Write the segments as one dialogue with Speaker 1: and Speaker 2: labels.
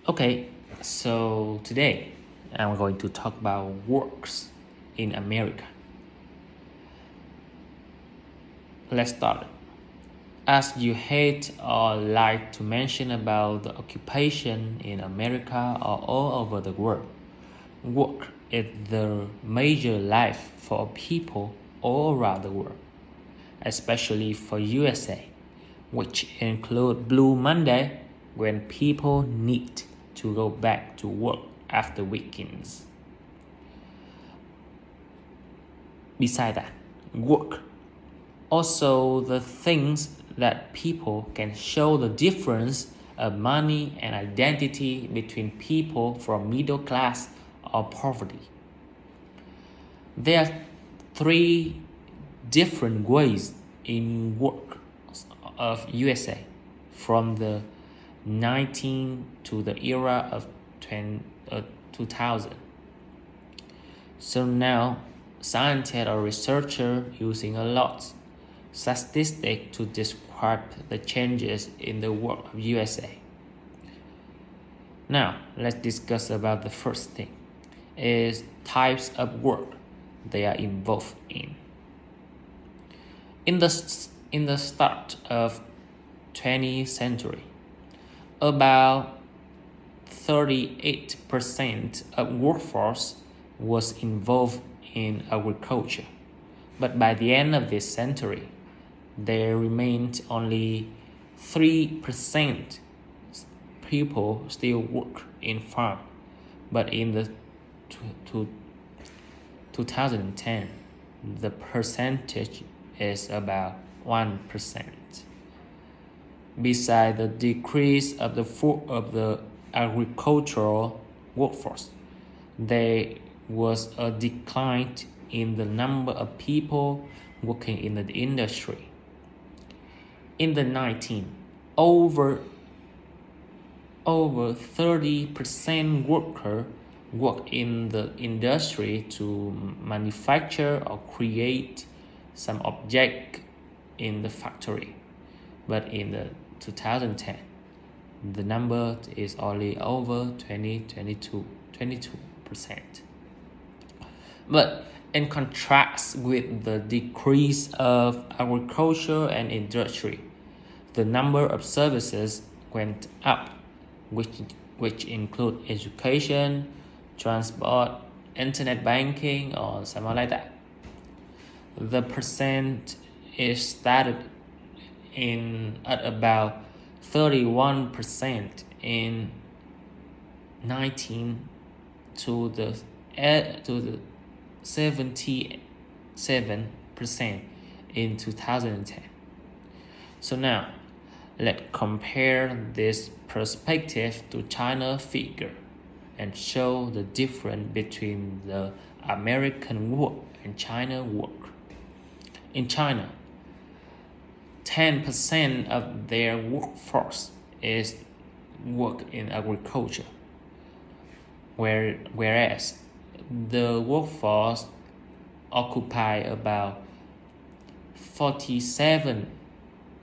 Speaker 1: Okay, so today I'm going to talk about works in America. Let's start. As you hate or like to mention about the occupation in America or all over the world, work is the major life for people all around the world, especially for USA, which include Blue Monday when people need to go back to work after weekends. Beside that, work. Also, the things that people can show the difference of money and identity between people from middle class or poverty. There are three different ways in work of USA from the 19 to the era of 2000. So now, scientists or researchers using a lot statistics to describe the changes in the work of USA. Now, let's discuss about the first thing is types of work they are involved in. In the start of 20th century, about 38% of workforce was involved in agriculture. But by the end of this century, there remained only 3% people still work in farm. But in the 2010, the percentage is about 1%. Besides the decrease of the agricultural workforce, there was a decline in the number of people working in the industry. In the 19, over 30% workers work in the industry to manufacture or create some object in the factory. But in the 2010, the number is only over 22%. But in contrast with the decrease of agriculture and industry, the number of services went up, which include education, transport, internet banking, or something like that. The percent is started at about 31% in 19 to the 77% in 2010. So now, let's compare this perspective to China figure and show the difference between the American work and China work. In China, 10% of their workforce is work in agriculture, whereas the workforce occupy about 47.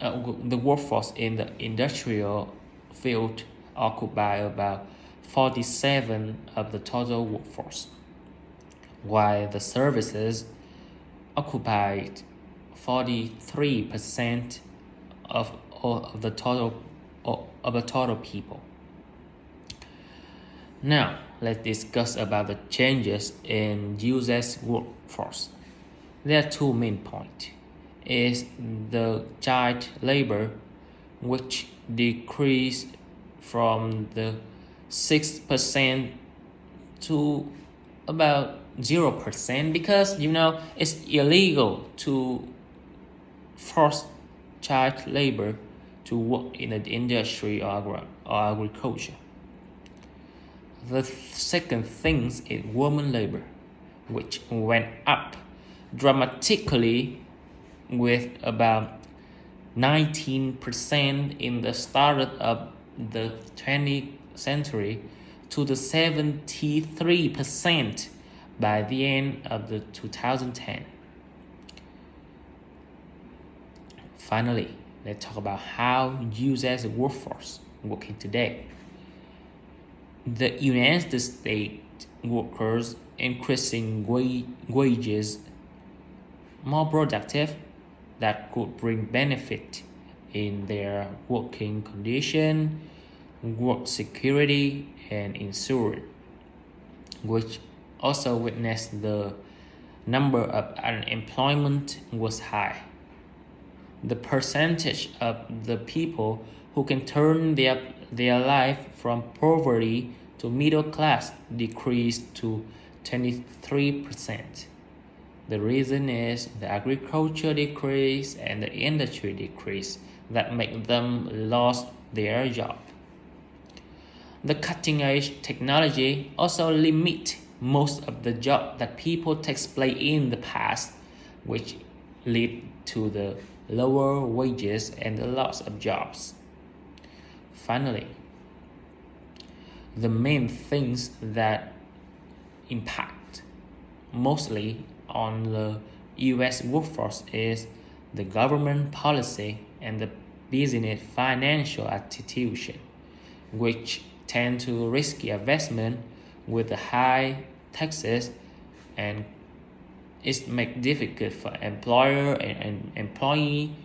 Speaker 1: The workforce in the industrial field occupy about 47 of the total workforce, while the services occupied 43% of the total people. Now, let's discuss about the changes in US workforce. There are two main points. Is the child labor, which decreased from the 6% to about 0% because it's illegal to force child labor to work in the industry or agriculture. The second thing is woman labor, which went up dramatically with about 19% in the start of the 20th century to the 73% by the end of the 2010. Finally, let's talk about how US workforce working today. The United States workers increasing wages, more productive, that could bring benefit in their working condition, work security, and insurance, which also witnessed the number of unemployment was high. The percentage of the people who can turn their life from poverty to middle class decreased to 23%. The reason is the agriculture decrease and the industry decrease that make them lost their job. The cutting edge technology also limit most of the job that people takes place in the past, which lead to the lower wages and the loss of jobs. Finally, the main things that impact mostly on the US workforce is the government policy and the business financial institution, which tend to risky investment with the high taxes, and it make difficult for employer and employee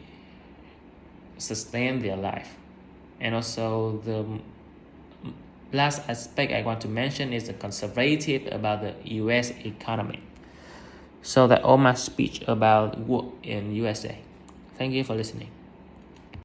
Speaker 1: sustain their life. And also the last aspect I want to mention is the conservative about the US economy. So that's all my speech about work in USA. Thank you for listening.